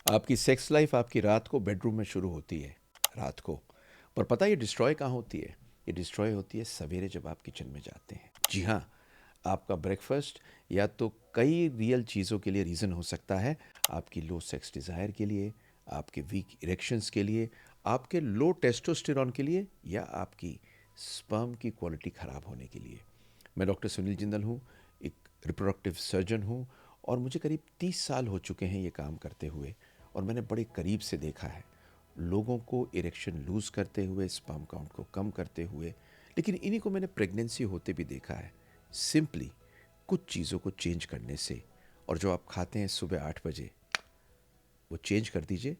आपकी sex life आपकी रात को बेडरूम में शुरू होती है, रात को। पर पता है ये डिस्ट्रॉय कहाँ होती है? ये डिस्ट्रॉय होती है सवेरे जब आप किचन में जाते हैं। जी हाँ, आपका ब्रेकफास्ट या तो कई रियल चीज़ों के लिए रीज़न हो सकता है। आपकी लो सेक्स डिज़ायर के लिए, आपके वीक इरेक्शंस के लिए, आपके लो टेस्टोस्टेरॉन के लिए, या आपकी स्पर्म की क्वालिटी ख़राब होने के लिए। मैं डॉक्टर सुनील जिंदल हूँ, एक रिप्रोडक्टिव सर्जन हूँ, और मुझे करीब 30 साल हो चुके हैं ये काम करते हुए। और मैंने बड़े करीब से देखा है लोगों को इरेक्शन लूज़ करते हुए, स्पर्म काउंट को कम करते हुए। लेकिन इन्हीं को मैंने प्रेगनेंसी होते भी देखा है, सिंपली कुछ चीज़ों को चेंज करने से। और जो आप खाते हैं सुबह 8 बजे, वो चेंज कर दीजिए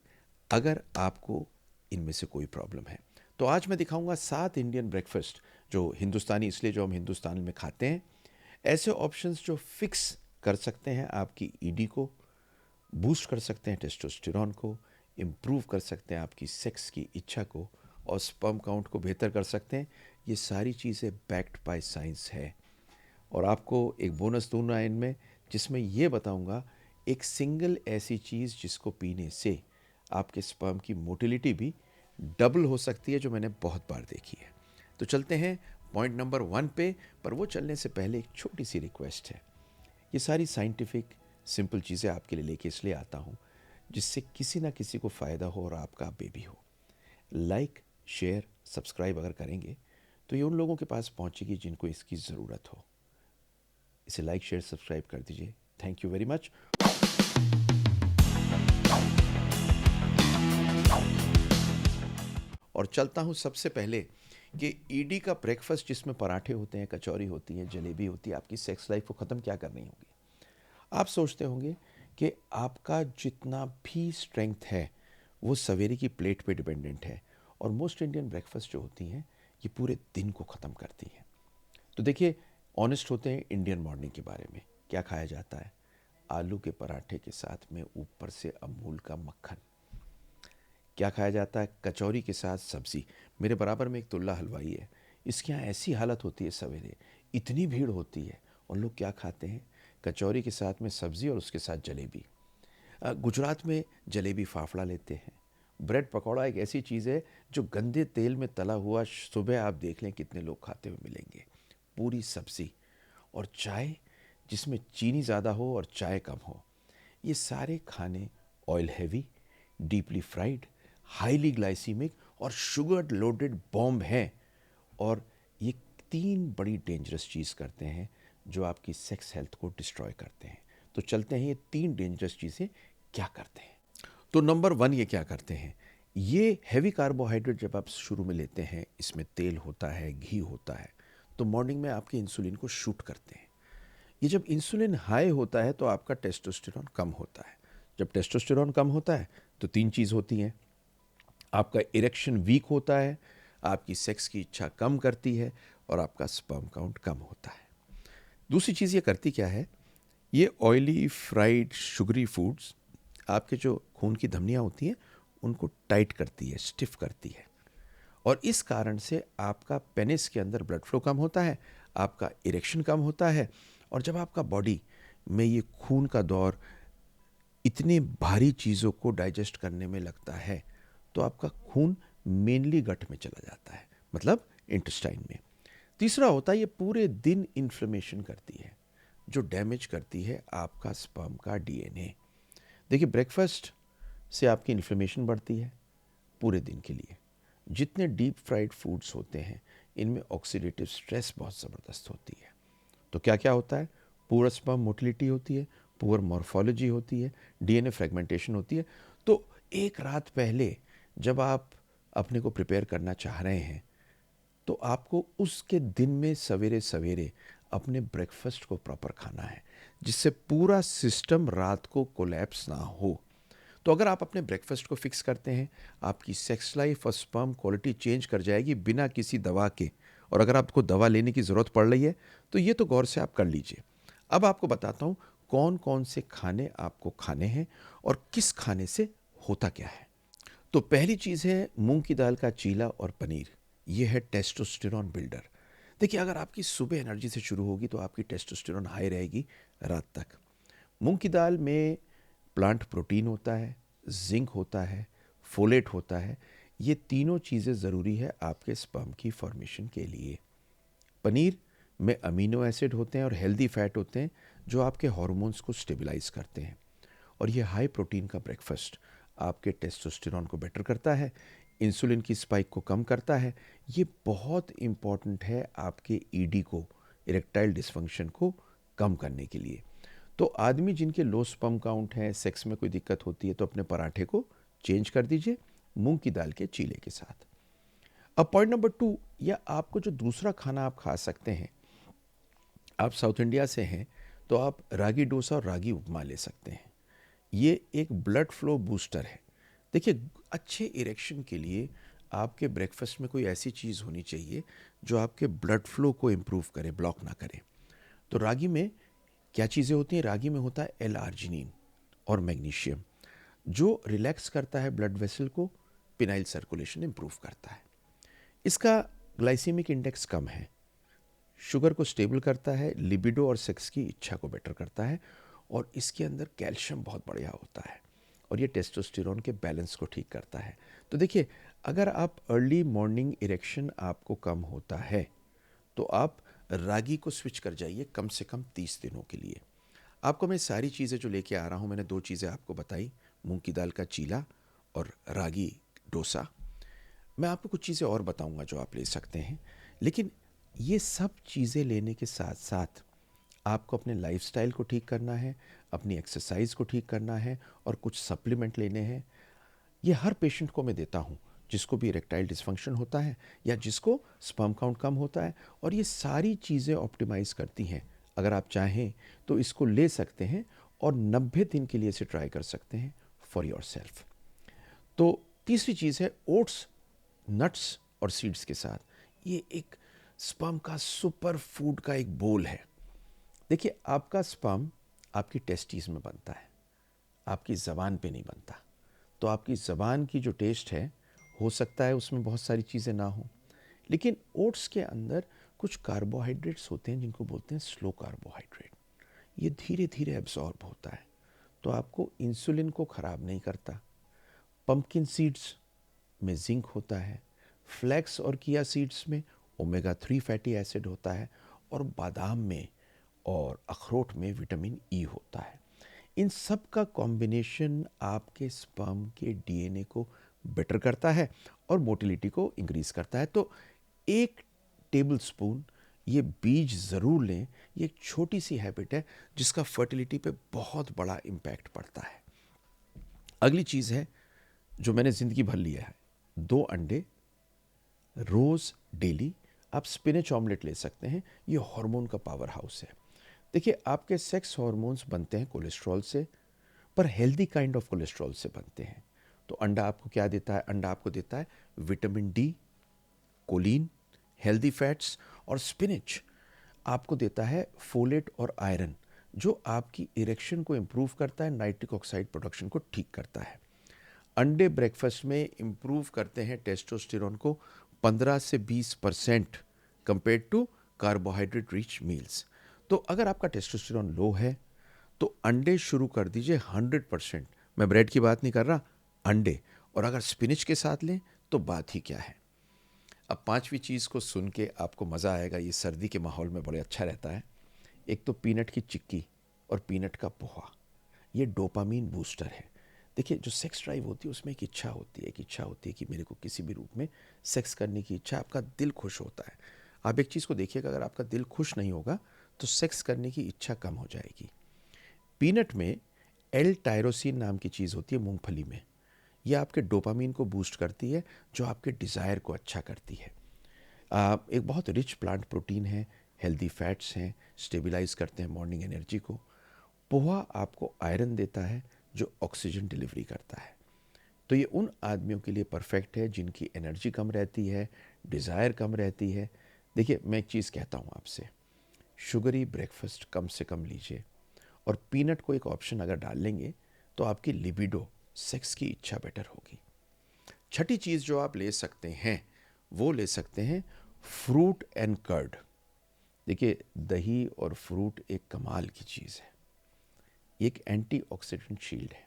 अगर आपको इनमें से कोई प्रॉब्लम है। तो आज मैं दिखाऊंगा 7 इंडियन ब्रेकफास्ट, जो हिंदुस्तानी इसलिए जो हम हिंदुस्तान में खाते हैं, ऐसे ऑप्शंस जो फिक्स कर सकते हैं आपकी ईडी को, बूस्ट कर सकते हैं टेस्टोस्टेरॉन को, इम्प्रूव कर सकते हैं आपकी सेक्स की इच्छा को, और स्पर्म काउंट को बेहतर कर सकते हैं। ये सारी चीज़ें बैक्ड बाय साइंस है। और आपको एक बोनस दूंगा इनमें, जिसमें ये बताऊंगा एक सिंगल ऐसी चीज़ जिसको पीने से आपके स्पर्म की मोटिलिटी भी डबल हो सकती है, जो मैंने बहुत बार देखी है। तो चलते हैं पॉइंट नंबर 1 पे। पर वो चलने से पहले एक छोटी सी रिक्वेस्ट है। ये सारी साइंटिफिक सिंपल चीज़ें आपके लिए लेके इसलिए आता हूँ जिससे किसी ना किसी को फ़ायदा हो और आपका बेबी हो। लाइक, शेयर, सब्सक्राइब अगर करेंगे तो ये उन लोगों के पास पहुंचेगी जिनको इसकी ज़रूरत हो। इसे लाइक, शेयर, सब्सक्राइब कर दीजिए। Thank you very much. और चलता हूँ सबसे पहले कि ईडी का ब्रेकफास्ट, जिसमें पराठे होते हैं, कचौरी होती है, जलेबी होती है, आपकी सेक्स लाइफ को ख़त्म क्या करनी होगी। आप सोचते होंगे कि आपका जितना भी स्ट्रेंथ है वो सवेरे की प्लेट पे डिपेंडेंट है, और मोस्ट इंडियन ब्रेकफास्ट जो होती हैं ये पूरे दिन को ख़त्म करती हैं। तो देखिए, ऑनेस्ट होते हैं इंडियन मॉर्निंग के बारे में। क्या खाया जाता है? आलू के पराठे के साथ में ऊपर से अमूल का मक्खन। क्या खाया जाता है? कचौरी के साथ सब्ज़ी। मेरे बराबर में एक तुल्ला हलवाई है, इसके यहाँ ऐसी हालत होती है सवेरे, इतनी भीड़ होती है, और लोग क्या खाते हैं? कचौरी के साथ में सब्ज़ी और उसके साथ जलेबी। गुजरात में जलेबी फाफड़ा लेते हैं। ब्रेड पकौड़ा एक ऐसी चीज़ है जो गंदे तेल में तला हुआ, सुबह आप देख लें कितने लोग खाते हुए मिलेंगे। पूरी सब्ज़ी और चाय, जिसमें चीनी ज़्यादा हो और चाय कम हो। ये सारे खाने oil heavy, deeply fried, highly glycaemic और शुगर लोडेड बॉम्ब हैं। और ये 3 बड़ी डेंजरस चीज़ करते हैं जो आपकी सेक्स हेल्थ को डिस्ट्रॉय करते हैं। तो चलते हैं ये 3 डेंजरस चीज़ें क्या करते हैं। तो नंबर 1 ये क्या करते हैं? ये हैवी कार्बोहाइड्रेट जब आप शुरू में लेते हैं, इसमें तेल होता है, घी होता है, तो मॉर्निंग में आपके इंसुलिन को शूट करते हैं। ये जब इंसुलिन हाई होता है तो आपका टेस्टोस्टेरॉन कम होता है। जब टेस्टोस्टेरॉन कम होता है तो 3 चीज़ होती हैं। आपका इरेक्शन वीक होता है, आपकी सेक्स की इच्छा कम करती है, और आपका स्पर्म काउंट कम होता है। दूसरी चीज़ ये करती क्या है? ये ऑयली, फ्राइड, शुगरी फूड्स आपके जो खून की धमनियाँ होती हैं उनको टाइट करती है, स्टिफ करती है। और इस कारण से आपका पेनिस के अंदर ब्लड फ्लो कम होता है, आपका इरेक्शन कम होता है। और जब आपका बॉडी में ये खून का दौर इतनी भारी चीज़ों को डाइजेस्ट करने में लगता है, तो आपका खून मेनली गट में चला जाता है, मतलब इंटेस्टाइन में। तीसरा होता है, ये पूरे दिन इन्फ्लेमेशन करती है, जो डैमेज करती है आपका स्पर्म का डीएनए। देखिए, ब्रेकफास्ट से आपकी इन्फ्लेमेशन बढ़ती है पूरे दिन के लिए। जितने डीप फ्राइड फूड्स होते हैं इनमें ऑक्सीडेटिव स्ट्रेस बहुत ज़बरदस्त होती है। तो क्या क्या होता है? पुअर स्पर्म मोटिलिटी होती है, पुअर मॉर्फोलॉजी होती है, डीएनए फ्रेगमेंटेशन होती है। तो एक रात पहले जब आप अपने को प्रिपेयर करना चाह रहे हैं, तो आपको उसके दिन में सवेरे सवेरे अपने ब्रेकफास्ट को प्रॉपर खाना है, जिससे पूरा सिस्टम रात को कोलैप्स ना हो। तो अगर आप अपने ब्रेकफास्ट को फिक्स करते हैं, आपकी सेक्स लाइफ और स्पर्म क्वालिटी चेंज कर जाएगी बिना किसी दवा के। और अगर आपको दवा लेने की ज़रूरत पड़ रही है तो ये तो गौर से आप कर लीजिए। अब आपको बताता हूँ कौन कौन से खाने आपको खाने हैं और किस खाने से होता क्या है। तो पहली चीज़ है मूंग की दाल का चीला और पनीर। ये है टेस्टोस्टेरॉन बिल्डर। देखिए, अगर आपकी सुबह एनर्जी से शुरू होगी तो आपकी टेस्टोस्टेरॉन हाई रहेगी रात तक। मूंग की दाल में प्लांट प्रोटीन होता है, जिंक होता है, फोलेट होता है। ये तीनों चीज़ें ज़रूरी है आपके स्पर्म की फॉर्मेशन के लिए। पनीर में अमीनो एसिड होते हैं और हेल्दी फैट होते हैं जो आपके हार्मोन्स को स्टेबलाइज करते हैं। और ये हाई प्रोटीन का ब्रेकफास्ट आपके टेस्टोस्टेरोन को बेटर करता है, इंसुलिन की स्पाइक को कम करता है। ये बहुत इम्पॉर्टेंट है आपके ईडी को, इरेक्टाइल डिसफंक्शन को कम करने के लिए। तो आदमी जिनके लो स्पर्म काउंट है, सेक्स में कोई दिक्कत होती है, तो अपने पराठे को चेंज कर दीजिए मूंग की दाल के चीले के साथ। अब पॉइंट नंबर 2, या आपको जो दूसरा खाना आप खा सकते हैं, आप साउथ इंडिया से हैं तो आप रागी डोसा और रागी उपमा ले सकते हैं। ये एक ब्लड फ्लो बूस्टर है। देखिए, अच्छे इरेक्शन के लिए आपके ब्रेकफास्ट में कोई ऐसी चीज़ होनी चाहिए जो आपके ब्लड फ्लो को इम्प्रूव करे, ब्लॉक ना करे। तो रागी में क्या चीज़ें होती हैं? रागी में होता है एल आर्जिनिन और मैग्नीशियम, जो रिलैक्स करता है ब्लड वेसल को, पिनाइल सर्कुलेशन इम्प्रूव करता है। इसका ग्लाइसीमिक इंडेक्स कम है, शुगर को स्टेबल करता है, लिबिडो और सेक्स की इच्छा को बेटर करता है, और इसके अंदर कैल्शियम बहुत बढ़िया होता है और ये टेस्टोस्टेरोन के बैलेंस को ठीक करता है। तो देखिए, अगर आप अर्ली मॉर्निंग इरेक्शन आपको कम होता है तो आप रागी को स्विच कर जाइए कम से कम 30 दिनों के लिए। आपको मैं सारी चीज़ें जो लेके आ रहा हूँ, मैंने 2 चीज़ें आपको बताई, मूंग की दाल का चीला और रागी डोसा। मैं आपको कुछ चीज़ें और बताऊंगा जो आप ले सकते हैं, लेकिन ये सब चीज़ें लेने के साथ साथ आपको अपने लाइफस्टाइल को ठीक करना है, अपनी एक्सरसाइज को ठीक करना है और कुछ सप्लीमेंट लेने हैं। ये हर पेशेंट को मैं देता हूँ जिसको भी इरेक्टाइल डिसफंक्शन होता है या जिसको स्पर्म काउंट कम होता है, और ये सारी चीज़ें ऑप्टिमाइज़ करती हैं। अगर आप चाहें तो इसको ले सकते हैं और 90 दिन के लिए इसे ट्राई कर सकते हैं फॉर योर सेल्फ। तो तीसरी चीज़ है ओट्स, नट्स और सीड्स के साथ। ये एक स्पर्म का सुपर फूड का एक बोल है। देखिए, आपका स्पर्म आपकी टेस्टीज में बनता है, आपकी ज़बान पे नहीं बनता। तो आपकी ज़बान की जो टेस्ट है, हो सकता है उसमें बहुत सारी चीज़ें ना हो, लेकिन ओट्स के अंदर कुछ कार्बोहाइड्रेट्स होते हैं जिनको बोलते हैं स्लो कार्बोहाइड्रेट। ये धीरे धीरे एब्जॉर्ब होता है, तो आपको इंसुलिन को ख़राब नहीं करता। पंपकिन सीड्स में जिंक होता है, फ्लैक्स और किया सीड्स में ओमेगा 3 फैटी एसिड होता है, और बादाम में और अखरोट में विटामिन ई होता है। इन सब का कॉम्बिनेशन आपके स्पर्म के डीएनए को बेटर करता है और मोटिलिटी को इंक्रीज करता है। तो 1 टेबल स्पून ये बीज ज़रूर लें। ये एक छोटी सी हैबिट है जिसका फर्टिलिटी पे बहुत बड़ा इम्पैक्ट पड़ता है। अगली चीज़ है जो मैंने ज़िंदगी भर लिया है, 2 अंडे रोज़ डेली। आप स्पिनच ऑमलेट ले सकते हैं, ये हार्मोन का पावर हाउस है। देखिए, आपके सेक्स हार्मोन्स बनते हैं कोलेस्ट्रॉल से, पर हेल्दी काइंड ऑफ कोलेस्ट्रॉल से बनते हैं। तो अंडा आपको क्या देता है? अंडा आपको देता है vitamin D, choline, healthy fats, और स्पिनच आपको देता है फोलेट और आयरन, जो आपकी इरेक्शन को इम्प्रूव करता है, नाइट्रिक ऑक्साइड प्रोडक्शन को ठीक करता है। अंडे ब्रेकफास्ट में इम्प्रूव करते हैं टेस्टोस्टेरोन को 15 से 20% compare to carbohydrate rich meals. तो अगर आपका टेस्टोस्टेरोन लो है तो अंडे शुरू कर दीजिए 100%। मैं ब्रेड की बात नहीं कर रहा, अंडे। और अगर स्पिनिच के साथ लें तो बात ही क्या है। अब 5वीं चीज़ को सुन के आपको मज़ा आएगा, ये सर्दी के माहौल में बड़े अच्छा रहता है। एक तो पीनट की चिक्की और पीनट का पोहा, ये डोपामीन बूस्टर है। देखिए, जो सेक्स ड्राइव होती है उसमें एक इच्छा होती है, कि मेरे को किसी भी रूप में सेक्स करने की इच्छा, आपका दिल खुश होता है। आप एक चीज़ को देखिएगा, अगर आपका दिल खुश नहीं होगा तो सेक्स करने की इच्छा कम हो जाएगी। पीनट में एल टायरोसिन नाम की चीज़ होती है मूंगफली में, यह आपके डोपामीन को बूस्ट करती है, जो आपके डिज़ायर को अच्छा करती है। एक बहुत रिच प्लांट प्रोटीन है, हेल्दी फैट्स हैं, स्टेबलाइज करते हैं मॉर्निंग एनर्जी को। पोहा आपको आयरन देता है जो ऑक्सीजन डिलीवरी करता है। तो ये उन आदमियों के लिए परफेक्ट है जिनकी एनर्जी कम रहती है, डिज़ायर कम रहती है। देखिए, मैं एक चीज़ कहता हूँ आपसे, शुगरी ब्रेकफास्ट कम से कम लीजिए, और पीनट को एक ऑप्शन अगर डाल लेंगे तो आपकी लिबिडो, सेक्स की इच्छा बेटर होगी। छठी चीज़ जो आप ले सकते हैं, वो ले सकते हैं फ्रूट एंड कर्ड। देखिए, दही और फ्रूट एक कमाल की चीज़ है, एक एंटीऑक्सीडेंट शील्ड है।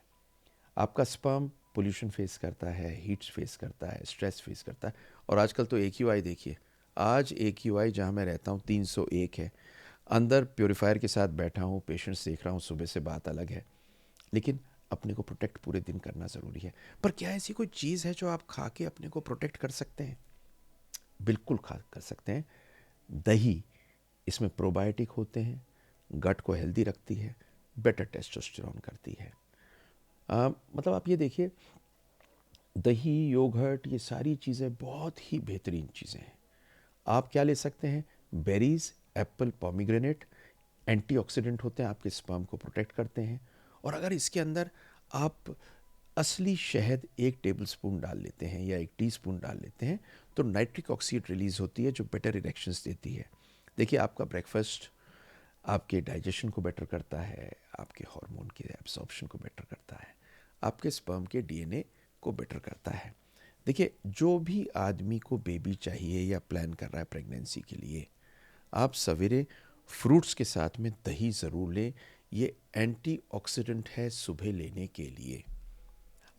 आपका स्पर्म पोल्यूशन फेस करता है, हीट फेस करता है, स्ट्रेस फेस करता है। और आजकल तो AQI देखिए, आज AQI जहाँ मैं रहता हूँ 301 है। अंदर प्योरीफायर के साथ बैठा हूँ, पेशेंट्स देख रहा हूँ, सुबह से बात अलग है। लेकिन अपने को प्रोटेक्ट पूरे दिन करना ज़रूरी है। पर क्या ऐसी कोई चीज़ है जो आप खा के अपने को प्रोटेक्ट कर सकते हैं? बिल्कुल खा कर सकते हैं। दही, इसमें प्रोबायोटिक होते हैं, गट को हेल्दी रखती है, बेटर टेस्टोस्टेरोन करती है। मतलब आप ये देखिए, दही, योगर्ट, ये सारी चीज़ें बहुत ही बेहतरीन चीज़ें हैं। आप क्या ले सकते हैं? बेरीज, एप्पल, पोमीग्रेनेट, एंटीऑक्सीडेंट होते हैं, आपके स्पर्म को प्रोटेक्ट करते हैं। और अगर इसके अंदर आप असली शहद 1 टेबलस्पून डाल लेते हैं या 1 टीस्पून डाल लेते हैं, तो नाइट्रिक ऑक्साइड रिलीज होती है जो बेटर इरेक्शंस देती है। देखिए, आपका ब्रेकफास्ट आपके डाइजेशन को बेटर करता है, आपके हार्मोन के एब्जॉर्प्शन को बेटर करता है, आपके स्पर्म के DNA को बेटर करता है। देखिए, जो भी आदमी को बेबी चाहिए या प्लान कर रहा है प्रेगनेंसी के लिए, आप सवेरे फ्रूट्स के साथ में दही ज़रूर लें। ये एंटीऑक्सीडेंट है सुबह लेने के लिए।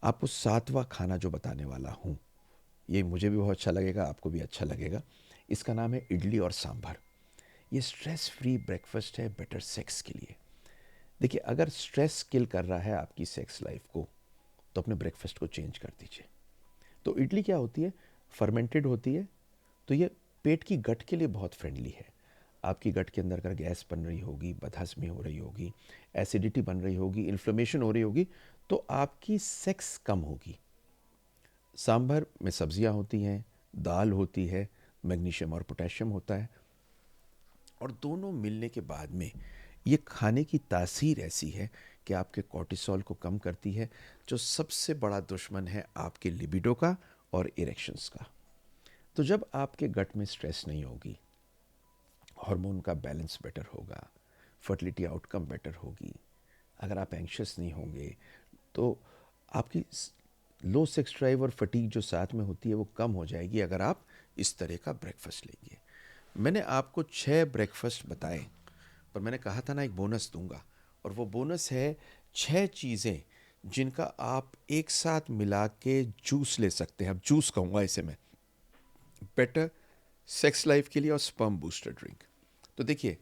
आपको 7वां खाना जो बताने वाला हूँ, ये मुझे भी बहुत अच्छा लगेगा, आपको भी अच्छा लगेगा। इसका नाम है इडली और सांभर। ये स्ट्रेस फ्री ब्रेकफास्ट है बेटर सेक्स के लिए। देखिए, अगर स्ट्रेस किल कर रहा है आपकी सेक्स लाइफ को, तो अपने ब्रेकफास्ट को चेंज कर दीजिए। तो इडली क्या होती है? फर्मेंटेड होती है, तो ये पेट की गट के लिए बहुत फ्रेंडली है। आपकी गट के अंदर अगर गैस बन रही होगी, बदहज़मी हो रही होगी, एसिडिटी बन रही होगी, इन्फ्लेमेशन हो रही होगी, तो आपकी सेक्स कम होगी। सांभर में सब्जियां होती हैं, दाल होती है, मैग्नीशियम और पोटेशियम होता है, और दोनों मिलने के बाद में ये खाने की तासीर ऐसी है कि आपके कॉर्टिसोल को कम करती है, जो सबसे बड़ा दुश्मन है आपके लिबिडो का और इरेक्शंस का। तो जब आपके गट में स्ट्रेस नहीं होगी, हार्मोन का बैलेंस बेटर होगा, फर्टिलिटी आउटकम बेटर होगी। अगर आप एंशियस नहीं होंगे, तो आपकी लो सेक्स ड्राइव और फटीग जो साथ में होती है वो कम हो जाएगी, अगर आप इस तरह का ब्रेकफास्ट लेंगे। मैंने आपको 6 ब्रेकफास्ट बताए, पर मैंने कहा था ना एक बोनस दूंगा, और वो बोनस है 6 चीज़ें जिनका आप एक साथ मिला के जूस ले सकते हैं। अब जूस कहूँगा इसे मैं, बेटर सेक्स लाइफ के लिए और स्पर्म बूस्टर ड्रिंक। तो देखिए,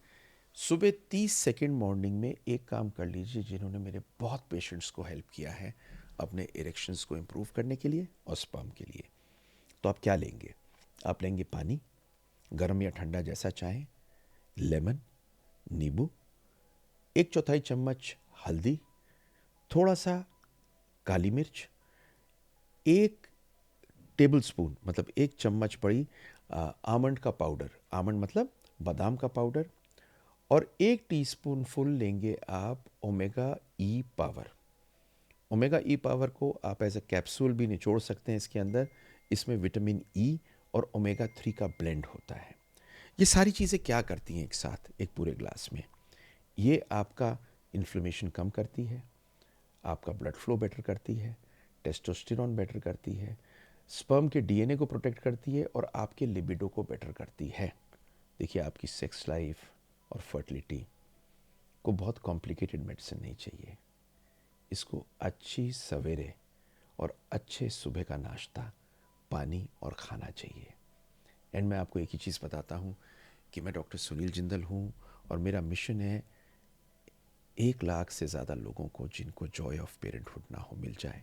सुबह 30 सेकेंड मॉर्निंग में एक काम कर लीजिए जिन्होंने मेरे बहुत पेशेंट्स को हेल्प किया है अपने इरेक्शंस को इम्प्रूव करने के लिए और स्पर्म के लिए। तो आप क्या लेंगे? आप लेंगे पानी, गर्म या ठंडा जैसा चाहें, लेमन, नींबू, 1/4 चम्मच हल्दी, थोड़ा सा काली मिर्च, 1 टेबलस्पून मतलब 1 चम्मच बड़ी आमंड का पाउडर, आमंड मतलब बादाम का पाउडर, और 1 टीस्पून फुल लेंगे आप ओमेगा ई पावर। ओमेगा ई पावर को आप एज अ कैप्सूल भी निचोड़ सकते हैं इसके अंदर। इसमें विटामिन ई और ओमेगा 3 का ब्लेंड होता है। ये सारी चीज़ें क्या करती हैं एक साथ एक पूरे ग्लास में? ये आपका इन्फ्लेमेशन कम करती है, आपका ब्लड फ्लो बेटर करती है, टेस्टोस्टेरोन बेटर करती है, स्पर्म के DNA को प्रोटेक्ट करती है, और आपके लिबिडो को बेटर करती है। देखिए, आपकी सेक्स लाइफ और फर्टिलिटी को बहुत कॉम्प्लिकेटेड मेडिसिन नहीं चाहिए। इसको अच्छी सवेरे और अच्छे सुबह का नाश्ता, पानी और खाना चाहिए। एंड मैं आपको एक ही चीज़ बताता हूँ कि मैं डॉक्टर सुनील जिंदल हूँ, और मेरा मिशन है 1 लाख से ज़्यादा लोगों को जिनको जॉय ऑफ पेरेंटहुड ना हो मिल जाए।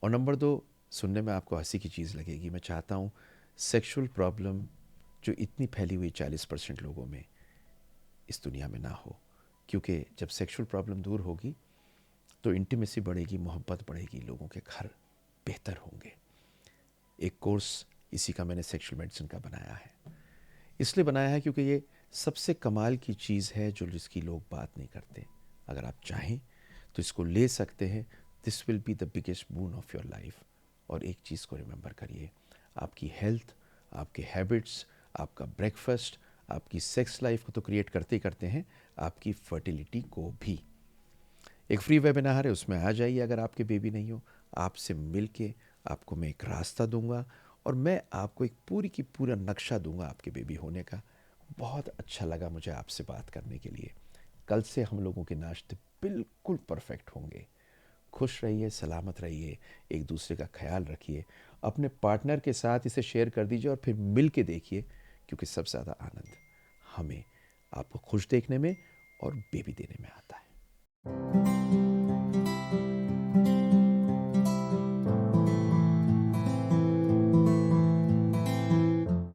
और नंबर 2, सुनने में आपको हंसी की चीज़ लगेगी, मैं चाहता हूँ सेक्सुअल प्रॉब्लम जो इतनी फैली हुई 40% लोगों में इस दुनिया में ना हो। क्योंकि जब सेक्सुअल प्रॉब्लम दूर होगी तो इंटीमेसी बढ़ेगी, मोहब्बत बढ़ेगी, लोगों के घर बेहतर होंगे। एक कोर्स इसी का मैंने सेक्सुअल मेडिसिन का बनाया है। इसलिए बनाया है क्योंकि ये सबसे कमाल की चीज़ है जो जिसकी लोग बात नहीं करते। अगर आप चाहें तो इसको ले सकते हैं। This will be the biggest boon of your life. और एक चीज़ को रिमेंबर करिए, आपकी हेल्थ, आपके हैबिट्स, आपका ब्रेकफास्ट, आपकी सेक्स लाइफ को तो क्रिएट करते ही करते हैं, आपकी फर्टिलिटी को भी। एक फ्री वेबिनार है, उसमें आ जाइए अगर आपके बेबी नहीं हो। आपसे मिल के आपको मैं एक रास्ता दूंगा, और मैं आपको एक पूरी की पूरा नक्शा दूंगा आपके बेबी होने का। बहुत अच्छा लगा मुझे आपसे बात करने के लिए। कल से हम लोगों के नाश्ते बिल्कुल परफेक्ट होंगे। खुश रहिए, सलामत रहिए, एक दूसरे का ख्याल रखिए, अपने पार्टनर के साथ इसे शेयर कर दीजिए और फिर मिल के देखिए, क्योंकि सबसे ज़्यादा आनंद हमें आपको खुश देखने में और बेबी देने में आता है।